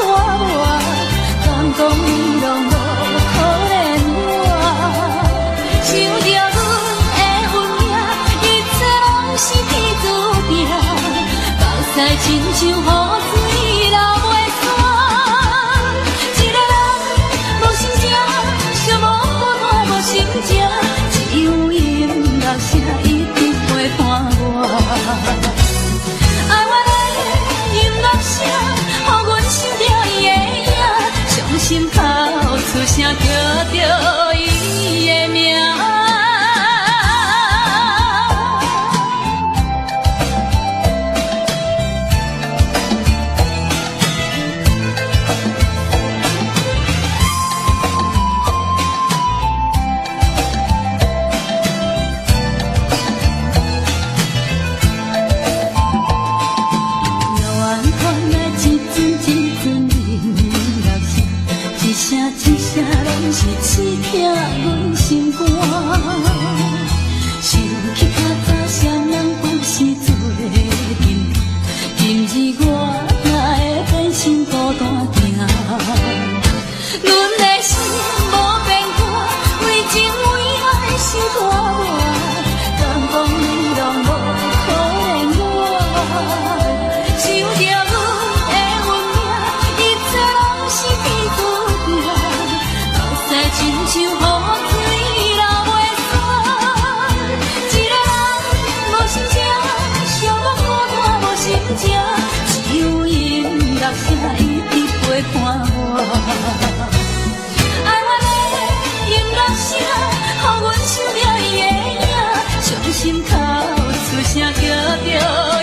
我，敢讲你拢无可怜我？想着阮的运命，一切拢是天注定，目屎亲像雨水流袂散。一个人无心情，寂寞孤单无心情，只有音乐声一直陪伴我。爱我的音乐声，予阮想着伊的影，伤心哭出声叫着伊的名。一声拢是刺痛阮心肝，想起较早双人不是做阵，今日我哪会变心孤单行？阮的心无变卦，为情为爱心拖磨，敢讲你拢无可怜我？想着阮的运命，一切拢是天注定。亲像雨水流袂散，一个人无心情，寂寞孤单无心情，只有音乐声一直陪伴我。爱我的音乐声，予阮想着伊的影，伤心哭出声叫着伊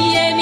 的名。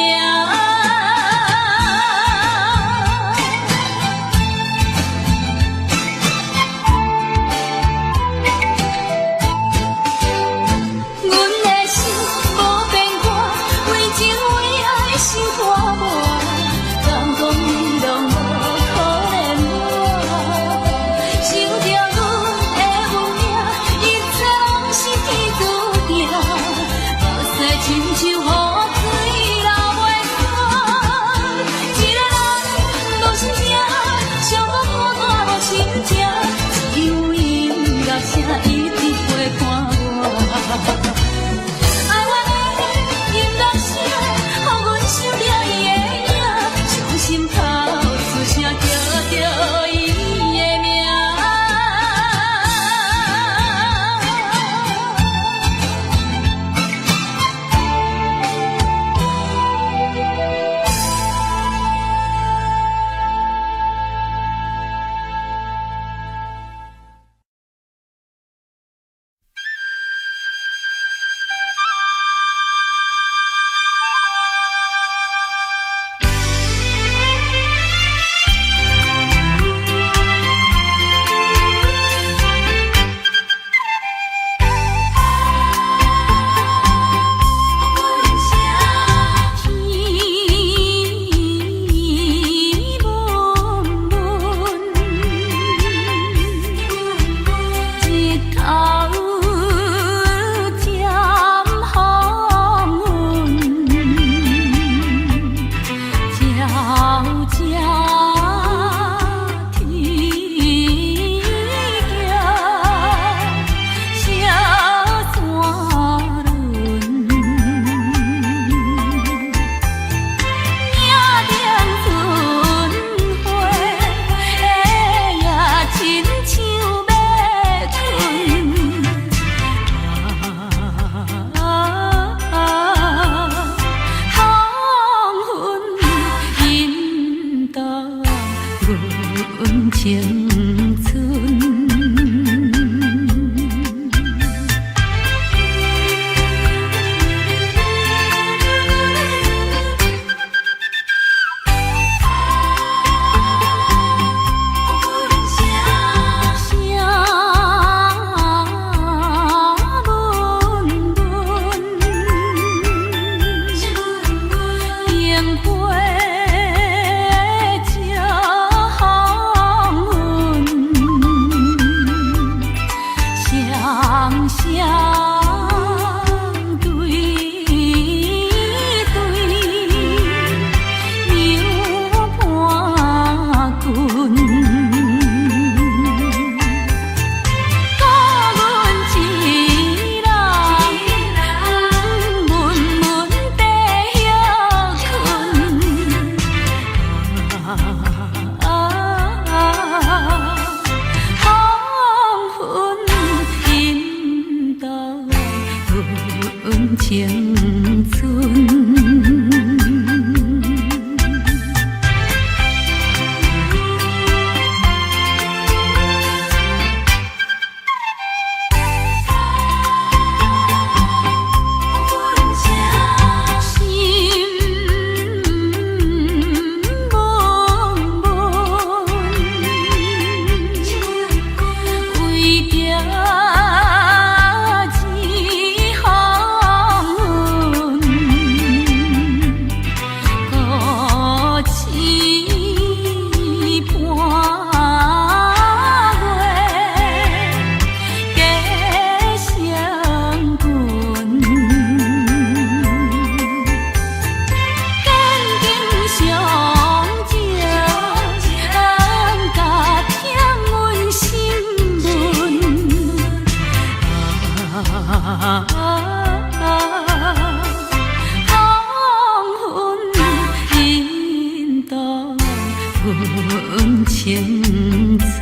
青春。青春。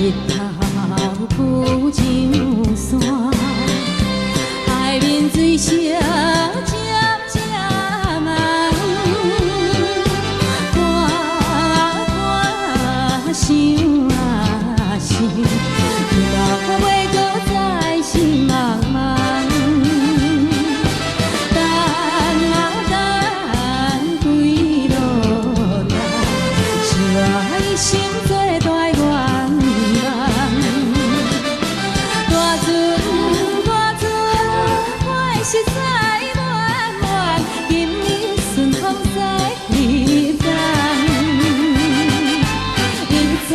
日头浮上山，海面水声渐渐慢，看想啊想，到尾搁再是茫茫。等啊等，归路难，是我一生做大愿。实在暖暖，今年顺风在立冬，因这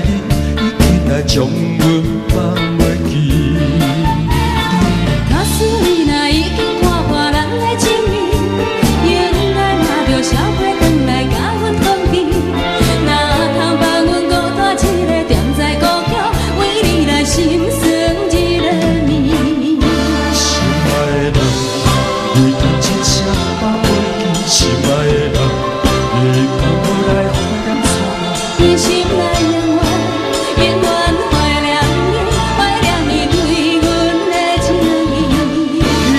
你，已经来将阮放袂记。假使你若已经看破人的情意，应该拿着社会转来甲阮分离。哪通放阮孤单一个踮在孤桥，为你来心酸一个暝。心爱的人，为咱一声放袂记，心爱的人，你敢无来怀念错？你心内永远永远怀念你，怀念你对阮的情意。希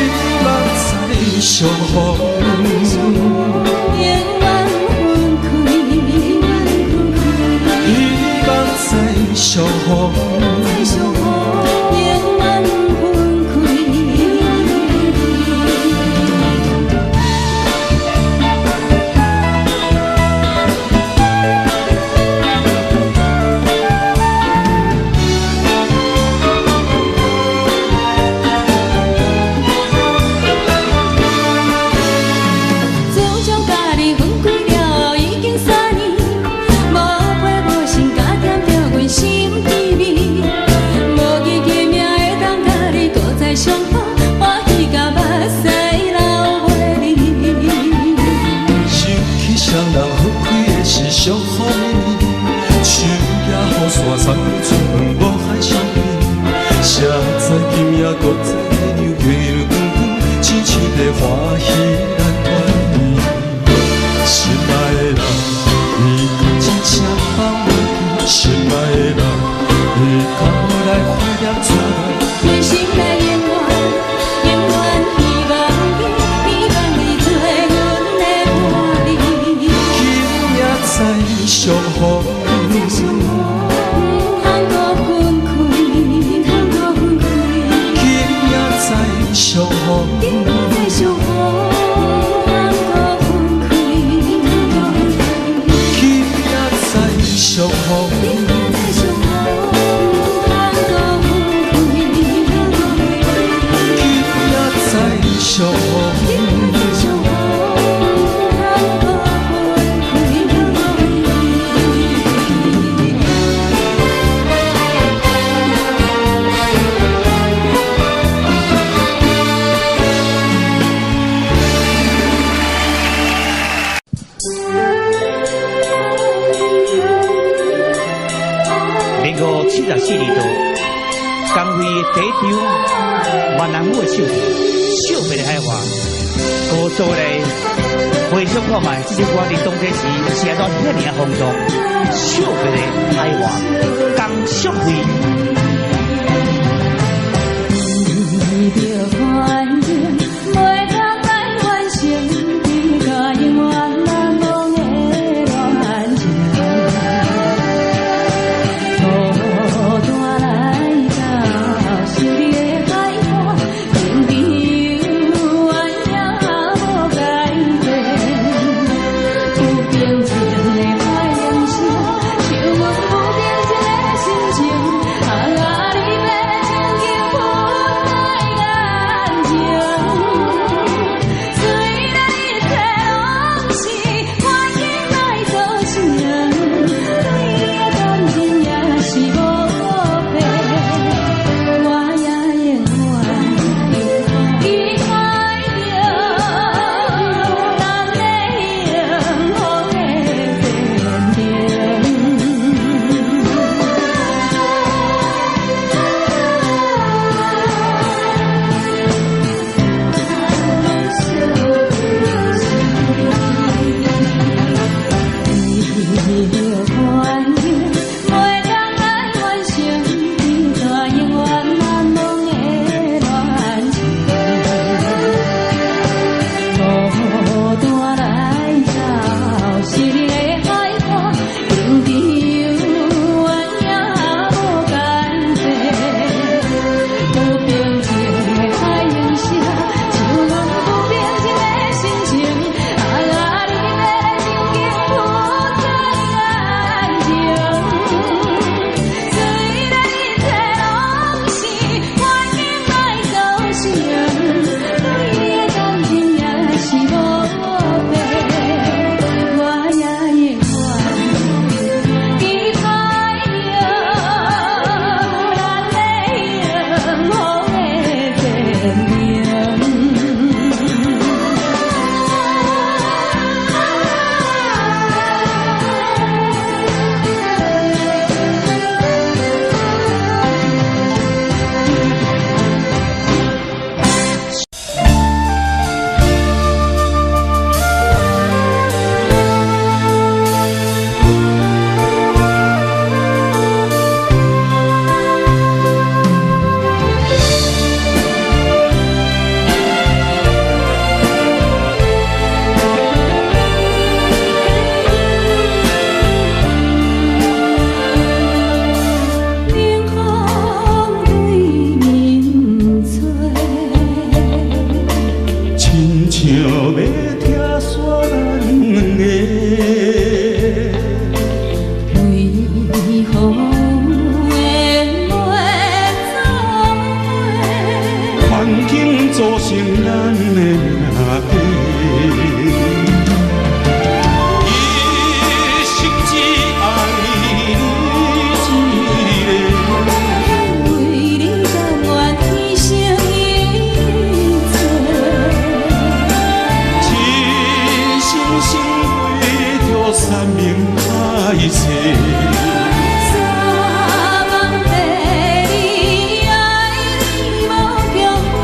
望再相逢，永远分开，希望再相逢。再相逢，永远分开。自从甲你分开了后，已经3年，无陪无心，加添着阮心滋味。无记起命会当甲你搁再相逢，欢喜甲目屎流袂离。心去双人分开的是上好的年，树也雨伞送你出门无海相依。谁知今夜搁再来扭月圆光光，亲像在欢喜咱团圆。心爱的人，你敢一声放袂记？心爱的人，你敢无来怀念错？你心内永远永远希望你，希望你做阮的伴侣。今夜再相逢，再相逢，通搁分开，通搁分开。今夜再相逢，再相逢，通搁分开，通搁分开。今夜再相逢，再相逢，通搁分开，通搁分开。今夜再相逢。再相逢，通搁分开，通搁分开。民国74年度，工会第一场闽南语的秀秀美的海话，高做嘞回想看卖，这首歌伫当天时是安怎遐尔轰动，秀美的海话，江淑慧。为着反正袂当来完成，你甲永远难忘的恋情。孤单来到十里的海岸，情比鸳鸯无改变。有平静的怀念声，唱阮不变这个心情。啊啊，你要情求分开眼睛。山盟海誓。三梦地里爱你无后悔，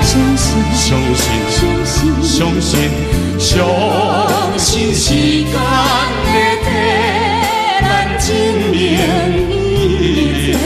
相信相信，相信，相信时间会替咱证明一切。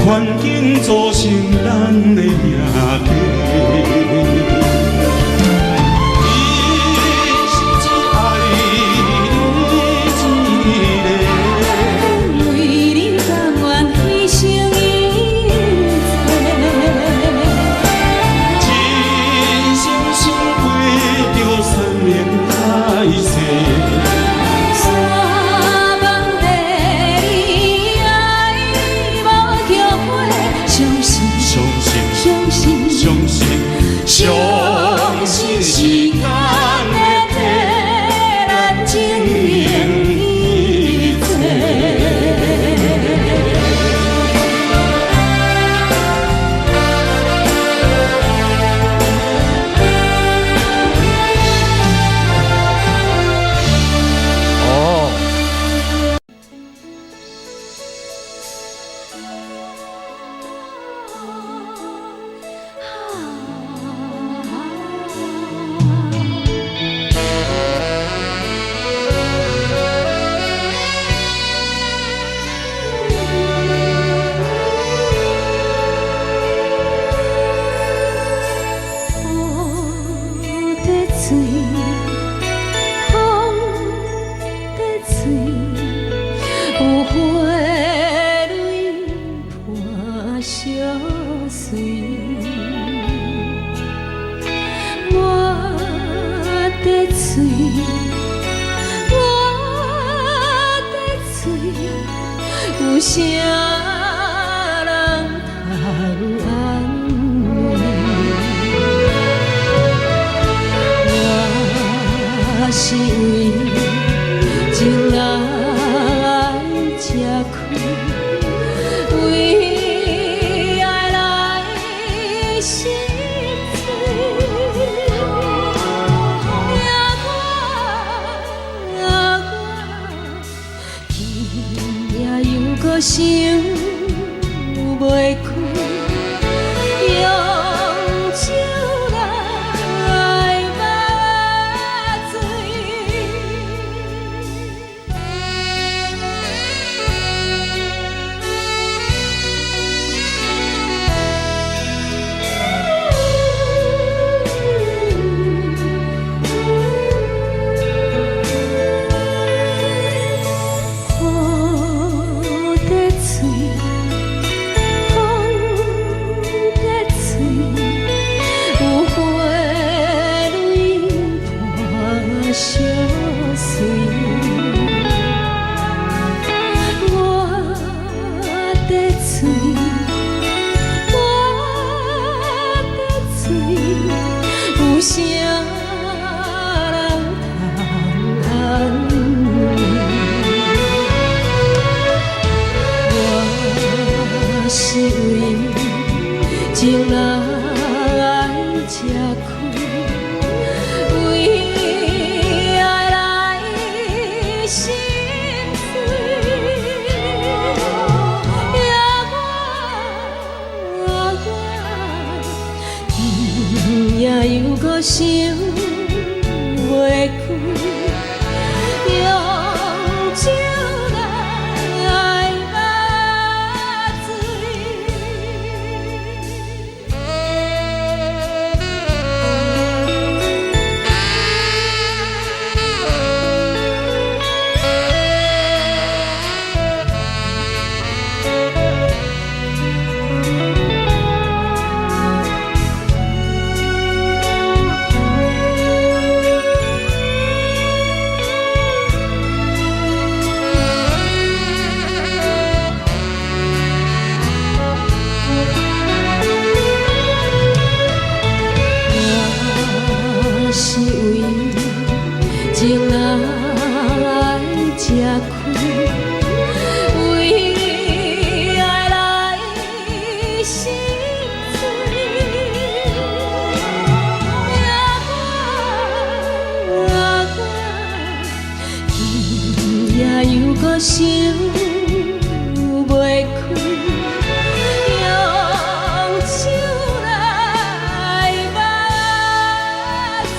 环境造成咱的命格，伊是只爱你一个，为你甘愿牺牲一切，真心心为着山盟海誓。相信时间会替咱证明一切。有啥人通安慰？我是为情人吃亏，为爱来心碎。我想袂开，用手来抹醉。有啥人通安慰？我是为情人吃亏，为爱来心碎。也又搁想袂开，用手来抹醉。开，为爱来心碎。今夜又搁想袂开，用手来抹水。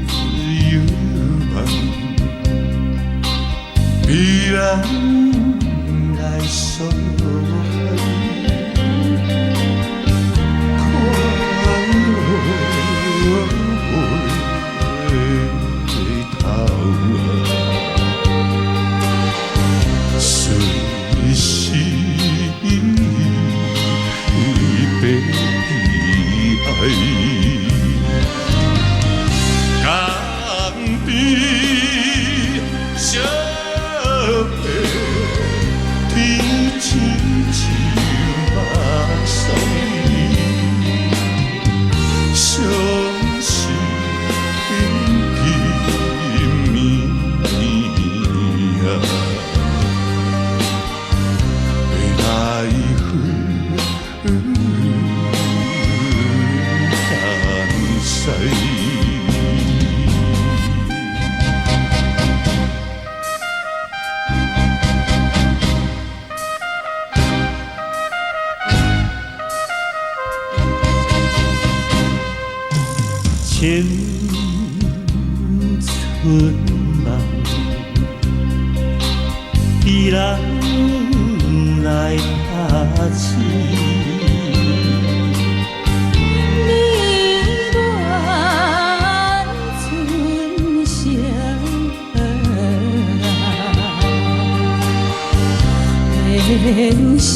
自由梦，必然来受害。快乐回头随时被爱。相陪，天亲像目屎，相思甜蜜啊，要来回等谁？青春梦，必然来打起。你乱春香，莲香。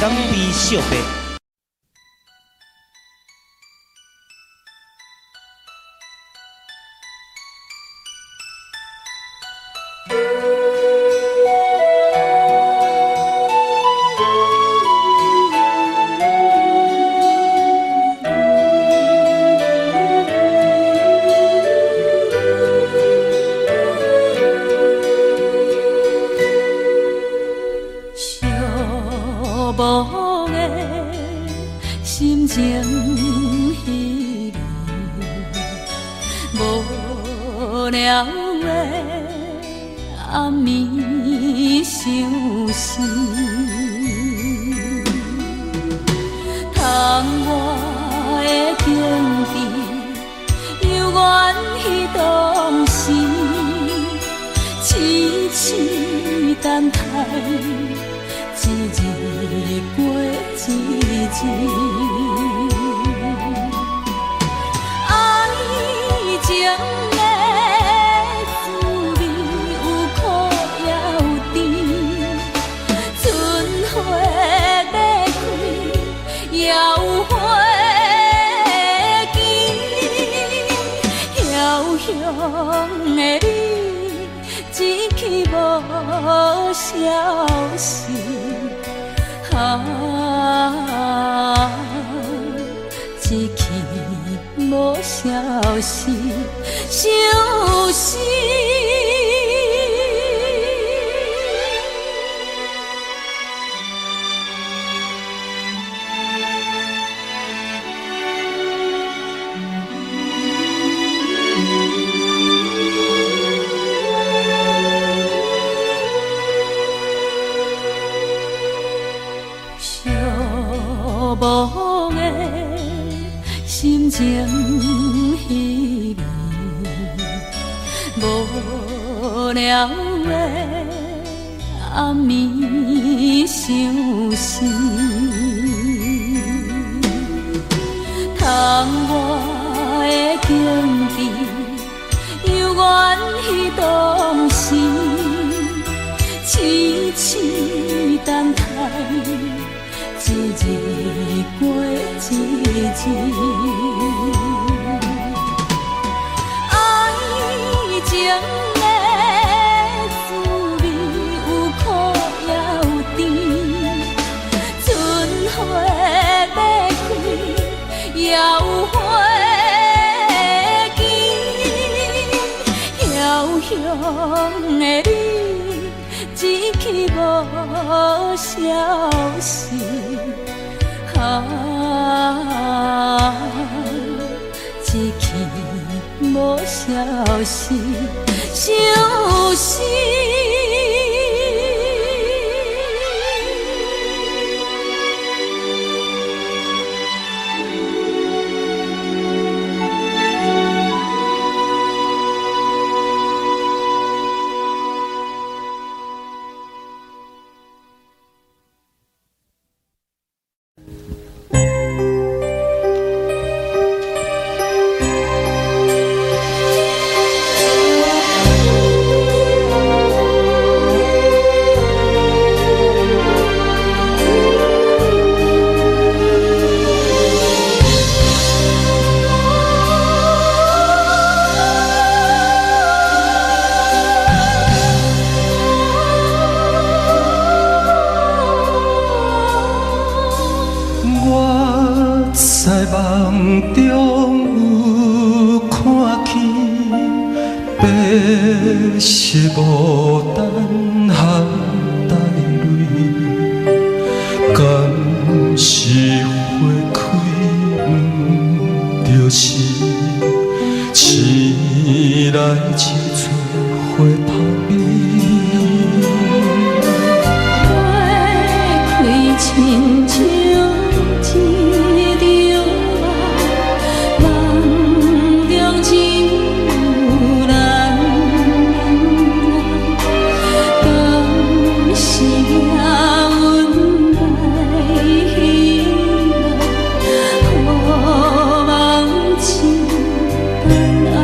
港币小白。了的暗暝相思，窗外的景致，犹原彼当时，痴痴等待，一日过一日。爱情的滋味有苦也有甜，春花要开也有花期，遥远的你，一去无消息。一去无消息，相思。无的心情稀微，无聊的暗暝相思，窗外的景致，犹原彼当时，痴痴等待。一日过一日，爱情的滋味有苦也有甜，春花要开也有花期，遥远的你，一去无消息。一去无消息，相思。梦中有看见白色牡丹含带泪，敢是花开不就是醒来一撮花香味？花开亲像一场梦，梦中只有咱，敢是命运来戏弄，好梦痴等爱。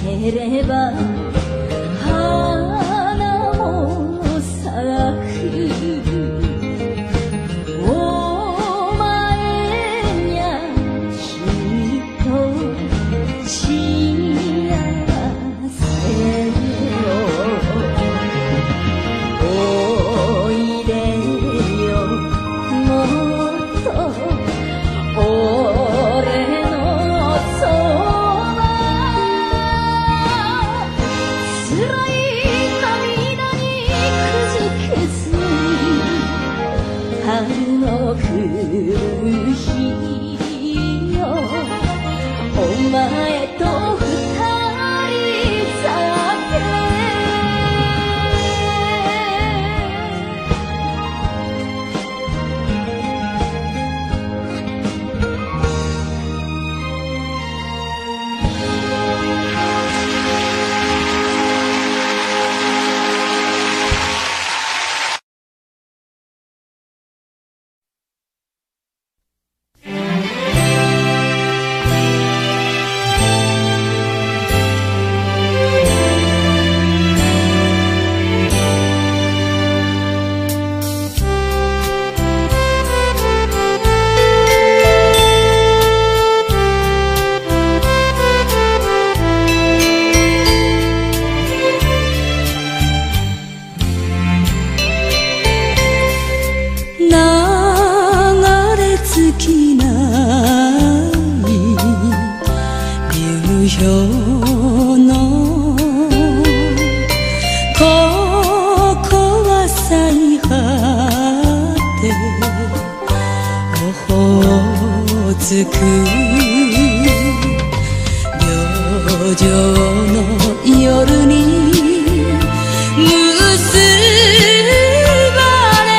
ければ花も咲くお前にゃきっと幸せよおいでよもっと俺のそば辛い涙にくじけずに春の来る日よお前と二人酒つく旅情の夜に結ばれ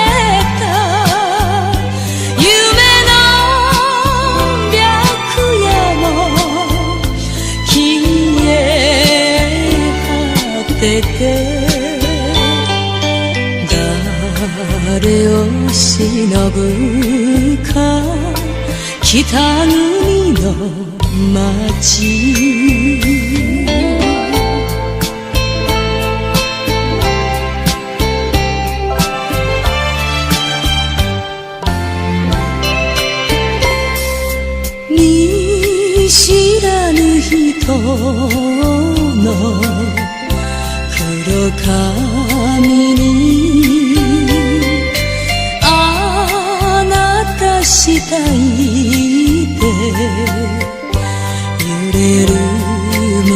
た夢の白夜も消え果てて誰を忍ぶか北国の街見知らぬ人の黒髪にあなたしたいで揺れる胸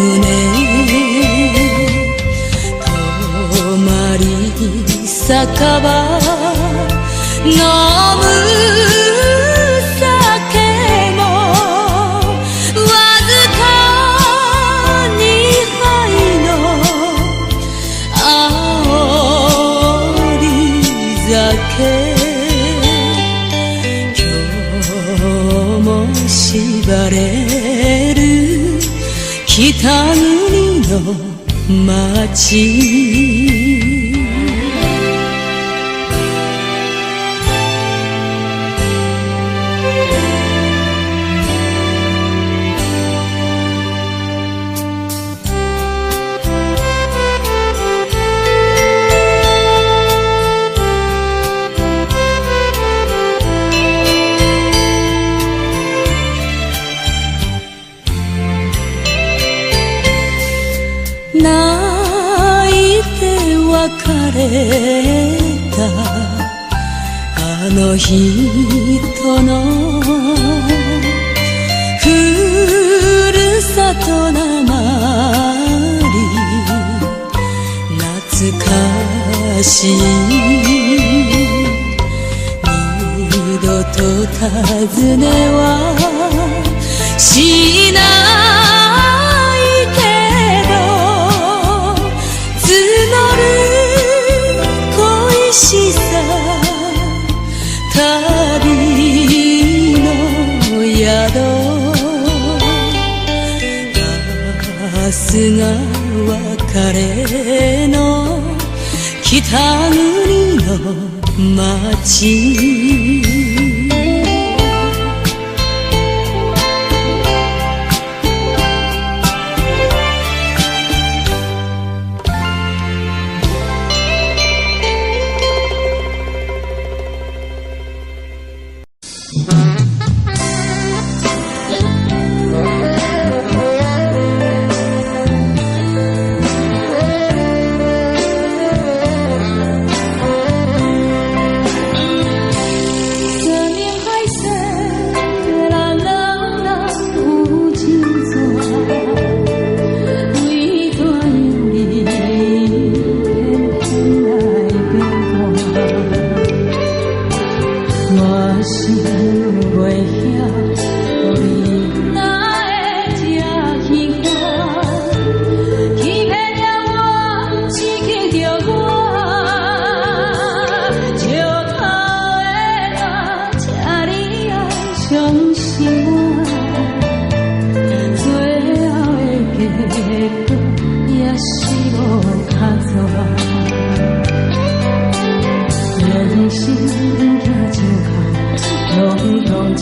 泊まり酒場飲む酒もわずか2杯の煽り酒縛れる北国の街泣いて別れたあの人のふるさとなまり懐かしい二度と訪ねはしないけど恋しさ旅の宿明日が別れの北国の街一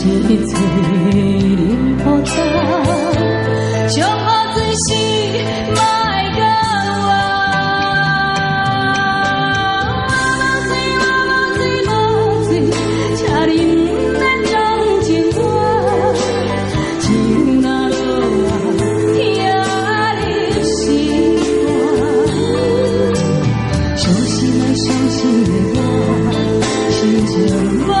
切忍复杂，上好最是莫会讲我。我无醉，请你不免同情我，情若落啊，听你心肝。伤心的伤心的我，心情无。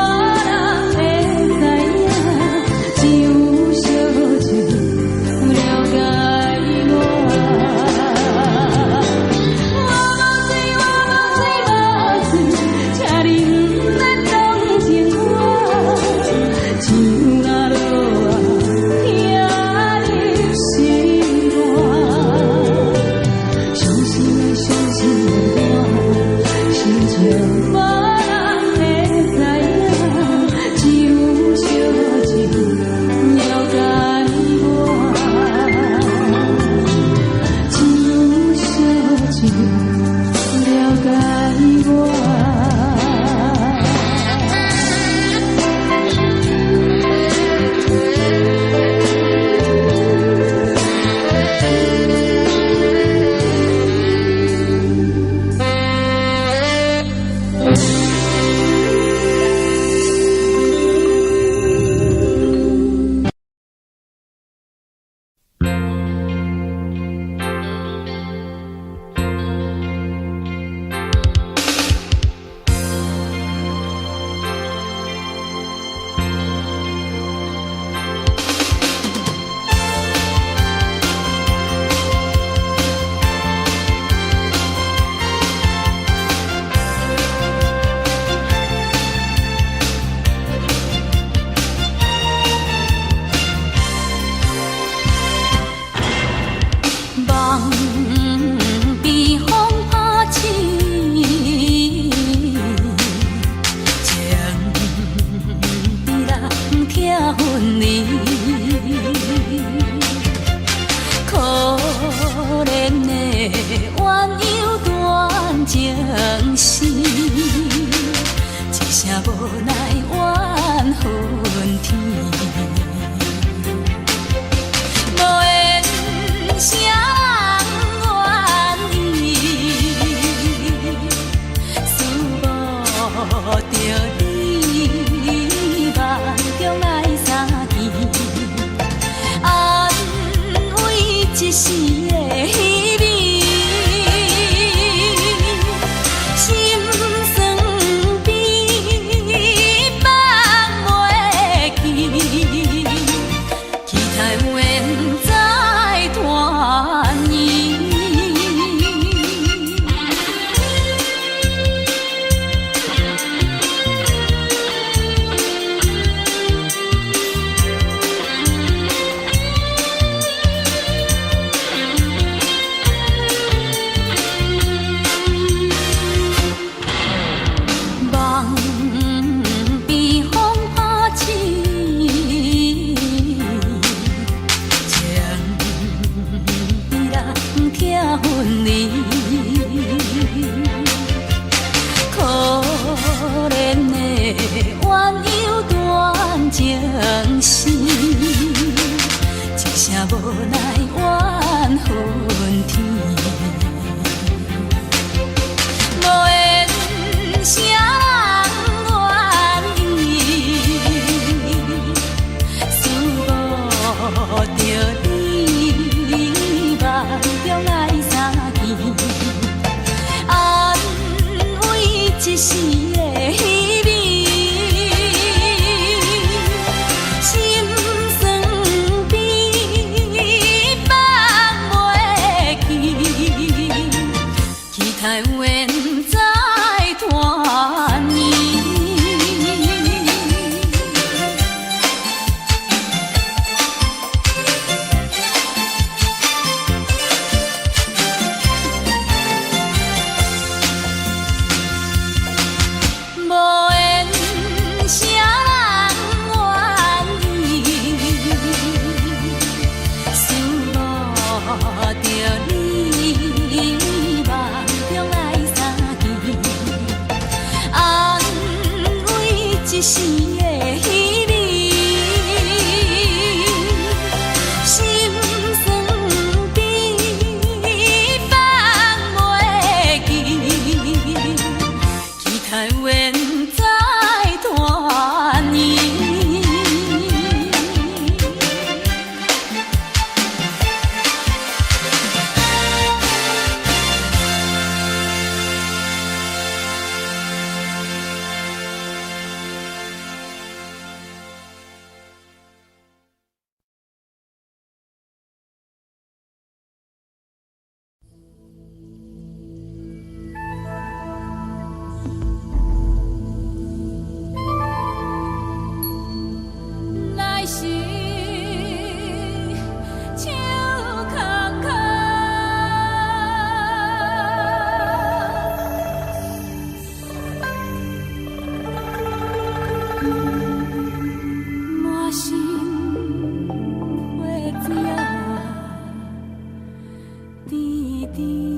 山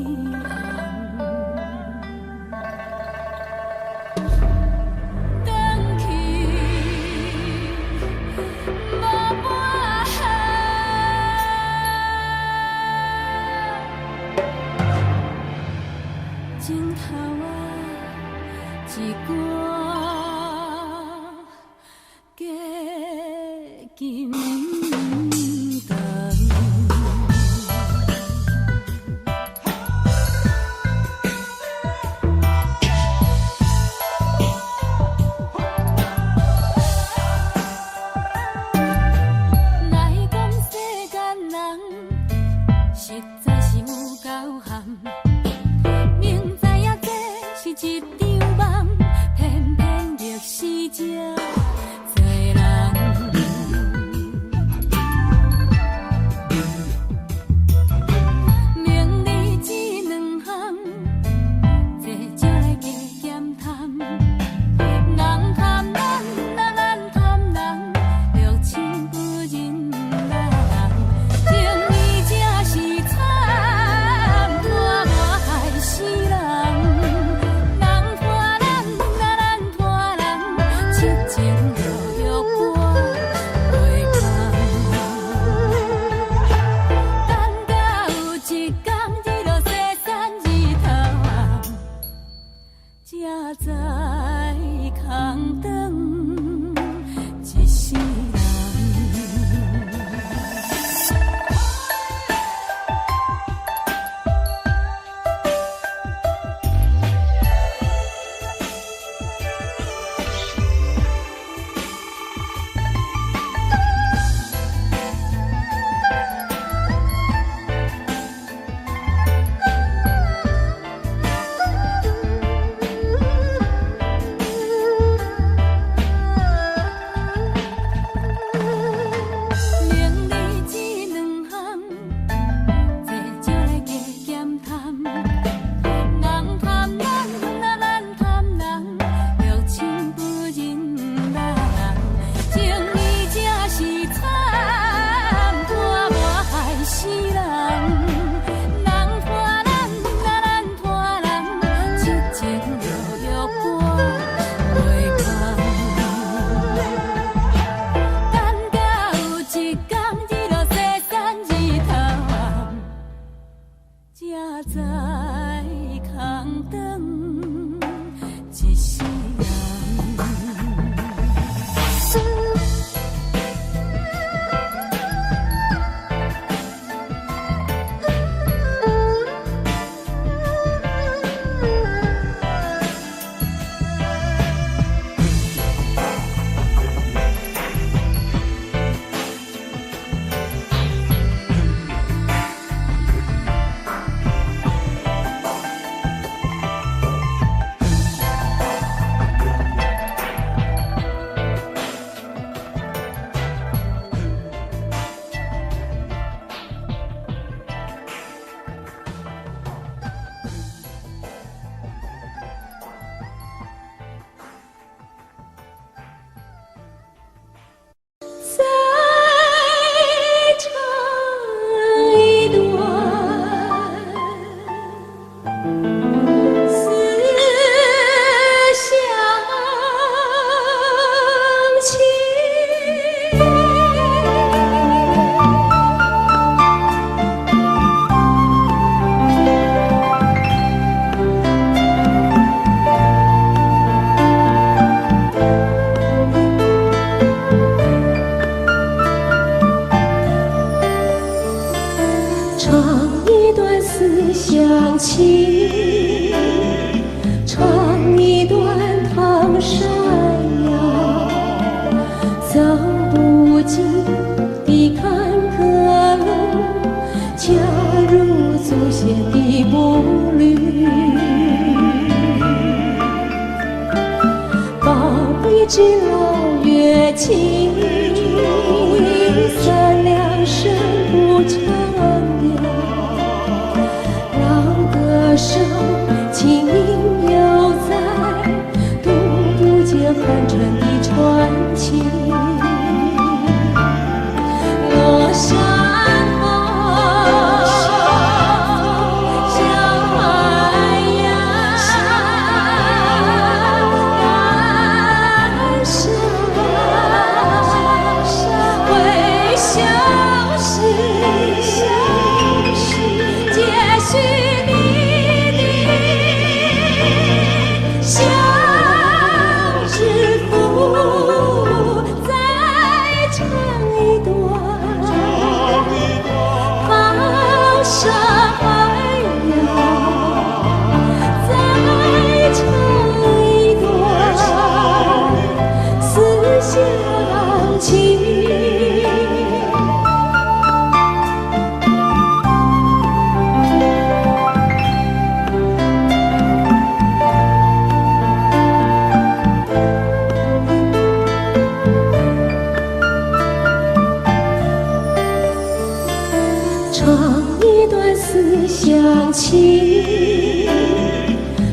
情，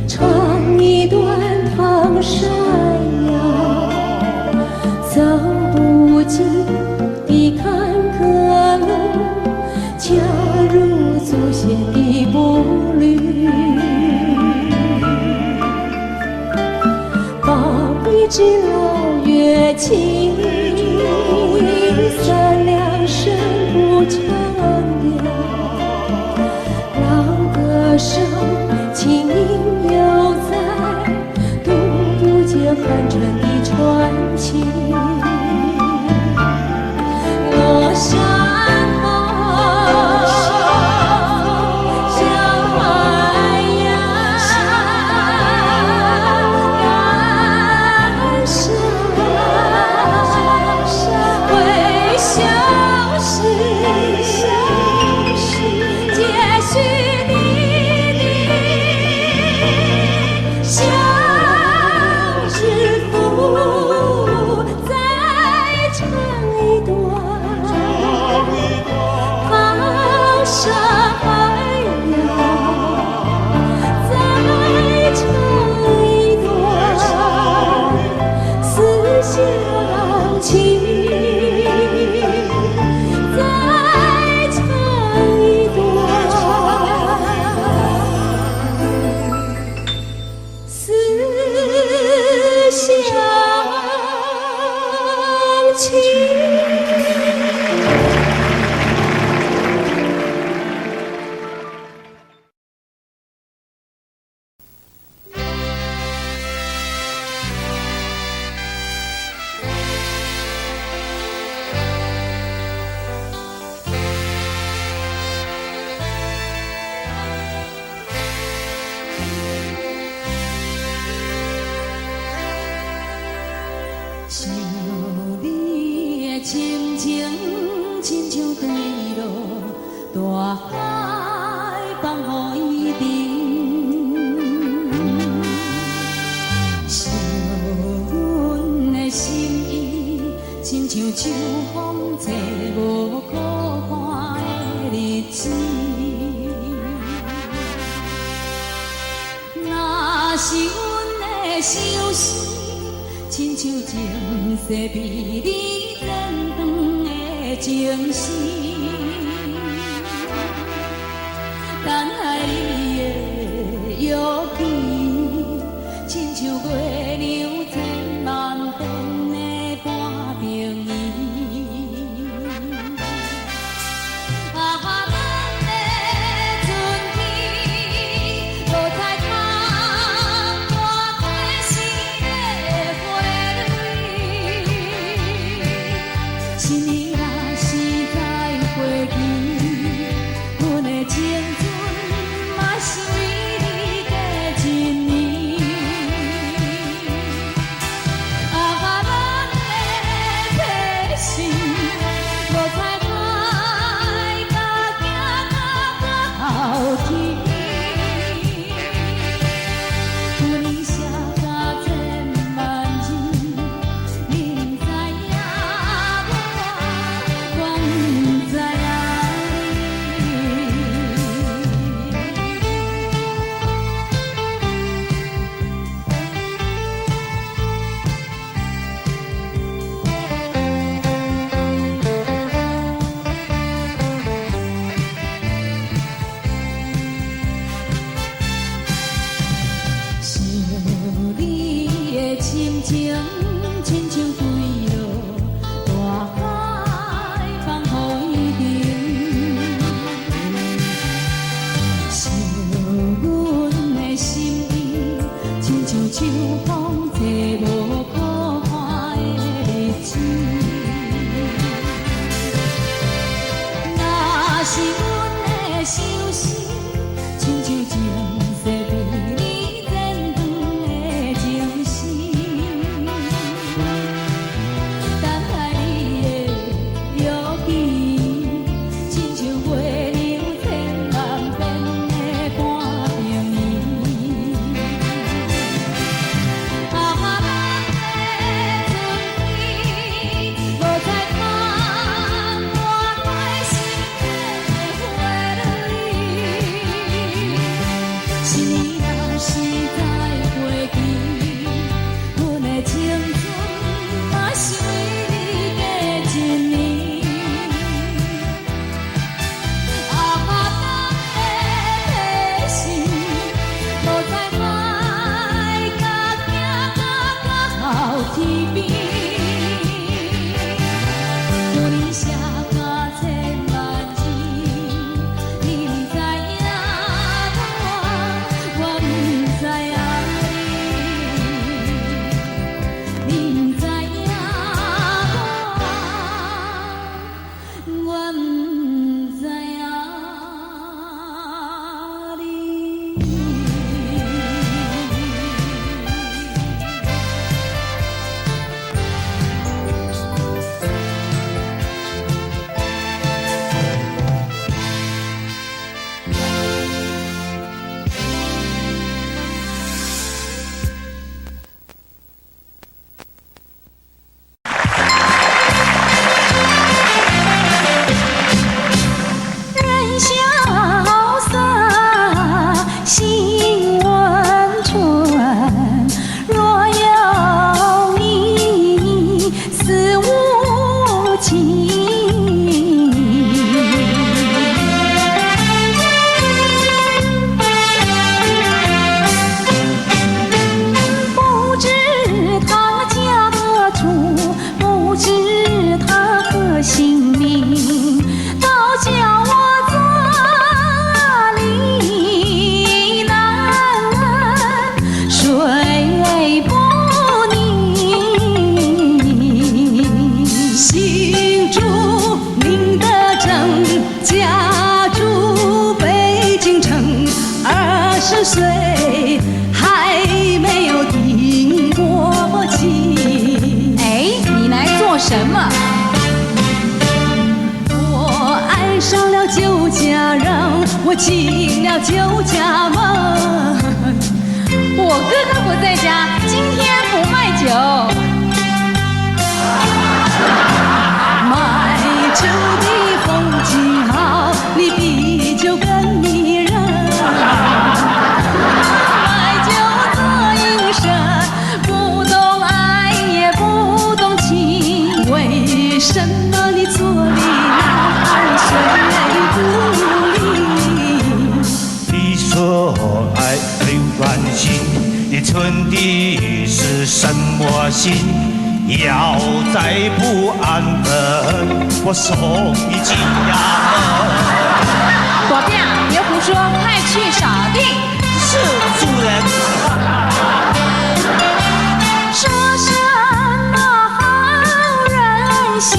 唱一段唐山谣，走不尽的坎坷路，恰如祖先的步履。报一支老乐器，三两声不长调，老歌声轻盈悠哉，读不尽寒蝉的传奇。落山风，向海洋，感伤，微笑时，接续你的相知福，再唱一段唐山谣，再唱一段思乡情，再唱一段思乡情。想你的深情，亲像坠落大海，放予伊沉。想阮的心意，亲像秋风吹无可看的日子。若是阮的相思，亲像前世被你剪断的情丝，等待你的约定，亲像月亮千万遍的半平移。心里若是在回去，阮的青春嘛是为你过一年。咱的体心，无彩歹，甲行到后天。有你写甲千万字，你毋知影。心情亲像坠落大海，放予伊沉。想阮的心意，亲像秋风吹无可看的日子。若是阮的相思，亲像前世被你剪断的情丝。我进了酒家门，我哥哥不在家，今天不卖酒。卖酒的风景好，你比酒更迷人。卖酒做营生，不懂爱也不懂情，为什么你做的男儿虽不理？你说爱没关系，你存的是什么心？要再不安分，我送你进衙门。左边别胡说，快去扫地。是主人。说什么好人心，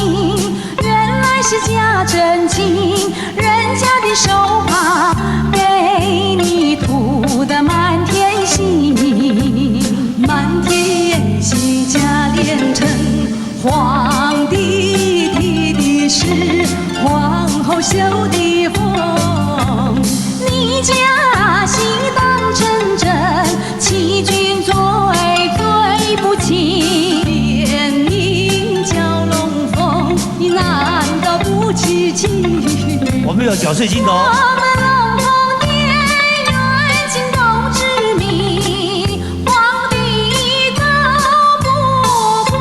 原来是假正经，人家的手帕给你涂得满天星，满天星加连成皇帝提的是皇后绣的凤，你家戏当真真，欺君罪罪不轻，连名叫龙凤，你难道不知情？我没有缴税金的哦。我们龙凤殿远近都知名，皇帝都不管，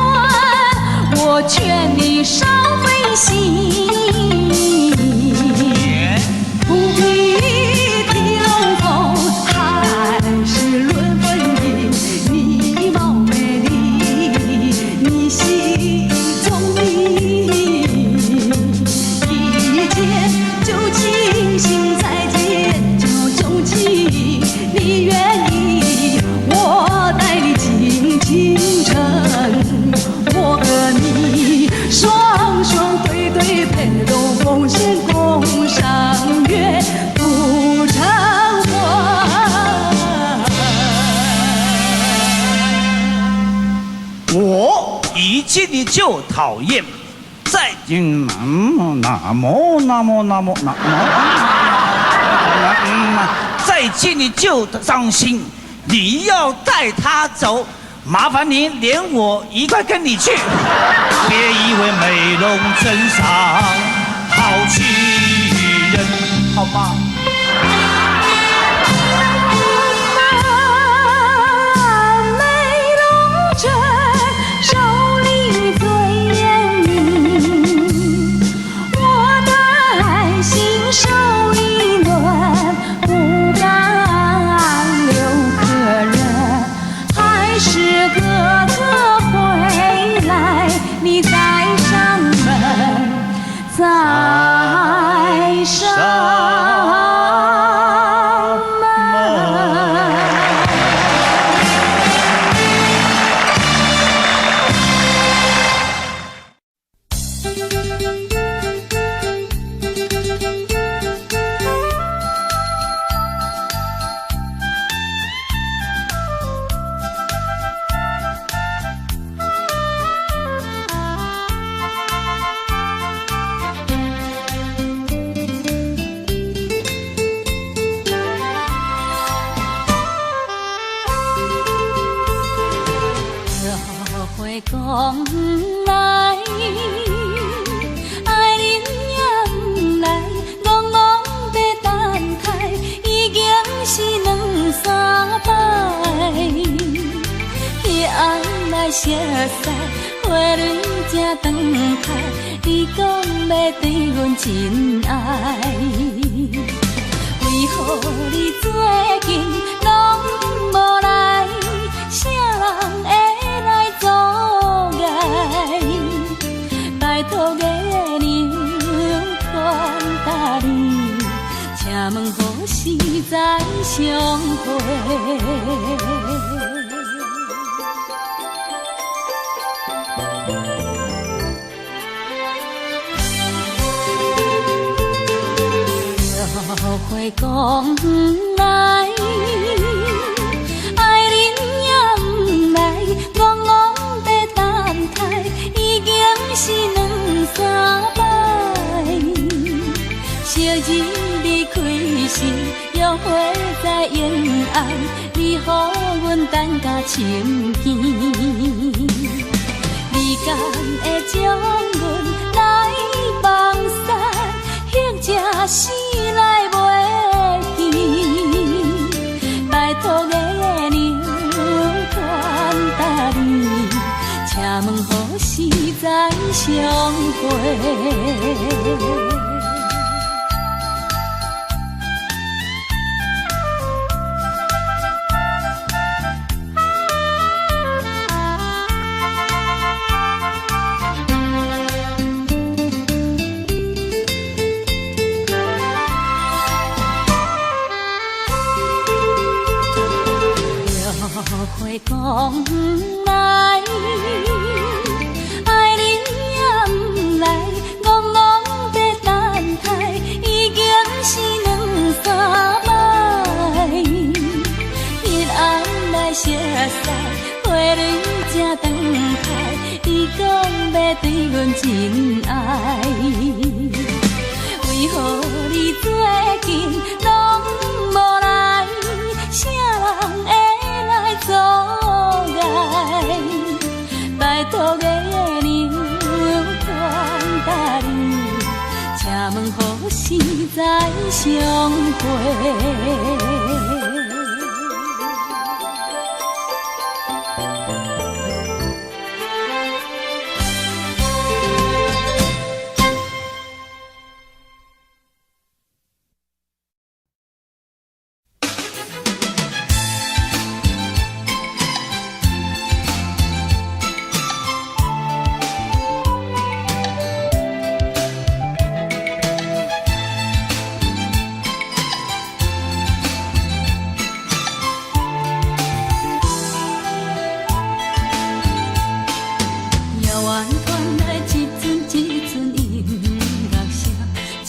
我劝你少费心。不必提龙凤，还是论分明。你貌美丽，你心聪明，一见就倾心，再见就钟情。你愿意，我带你进京城，我和你双双对对配，斗凤仙宫上月不成婚。我一见你就讨厌，再见那么，再见你就伤心。你要带他走，麻烦您连我一块跟你去。别以为美容镇上好欺人，好吗？熟悉，花蕊正长开，你讲要对阮真爱，为何你最近拢无来？啥人会来阻碍？拜托月娘传达你，请问何时再相会？后悔讲不来，爱人也不来，戆戆在等待，已经是两三摆。昔日离开时，约会在沿岸，你予阮等甲深更。你敢会将阮来放散？或者是来袂记？拜托月娘传达你，请问何时再相会？会讲不来，爱人也不来，戆戆在等待，已经是两三摆。彼暗来熟悉，花蕊正长开，你讲要对阮真爱，为何你最近拢无来？啥人会阻碍？拜托月娘传达你，请问何时再相会？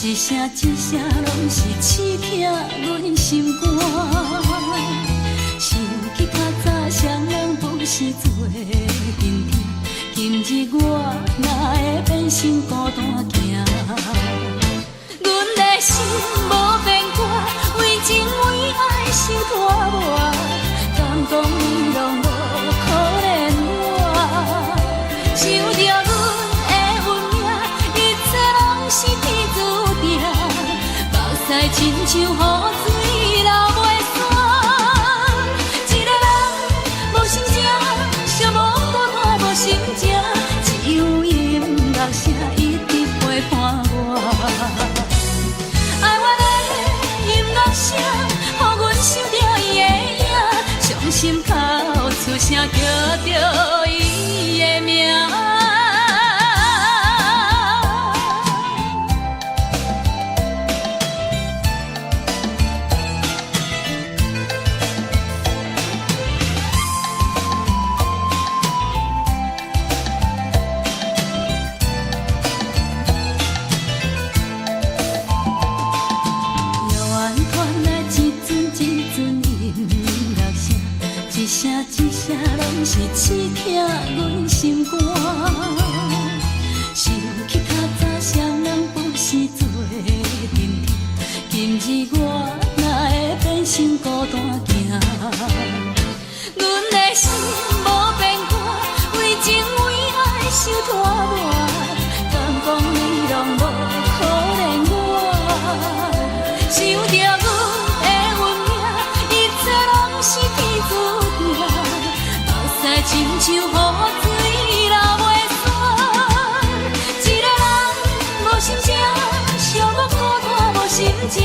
一声一声拢是刺痛阮心肝，想起较早双人不是做阵阵，今日我哪会变成孤单行？阮的心无变卦，为情为爱受拖磨，敢讲你拢无可怜我，想着阮的运命，一切拢是天注定，目屎亲像雨水流袂散。一个人无心情，寂寞孤单无心情，只有音乐声一直陪伴我。爱我的音乐声，予阮想着伊的影，伤心哭出声叫着伊的名。一声一声拢是刺痛阮心肝，想起较早双人不是做阵阵，今日我哪会变成孤单行？阮的心无变卦，为情为爱受拖磨，敢讲你拢无可怜我，想着阮的运命，一切拢是天注定。亲像像雨水流袂散。一个人无心情，寂寞孤单无心情，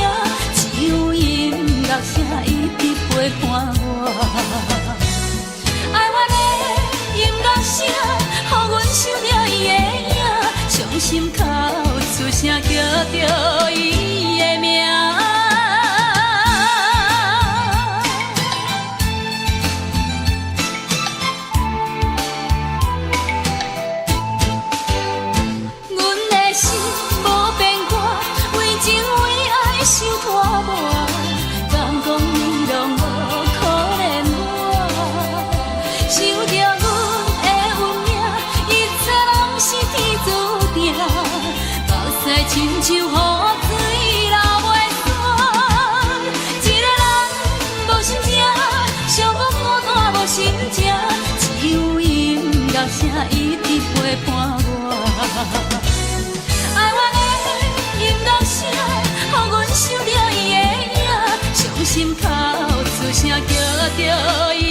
只有音乐声一直陪伴我。爱我的音乐声，予阮想着伊的影，伤心哭出声叫着伊的名。受拖磨，敢讲你拢无可怜我，想着阮的运命，一切拢是天注定。目屎亲像雨水流袂散，一个人无心情，寂寞孤单无心情，只有音乐声一直陪伴我。爱我的音乐声。予阮想着伊的影，伤心哭出声叫着伊。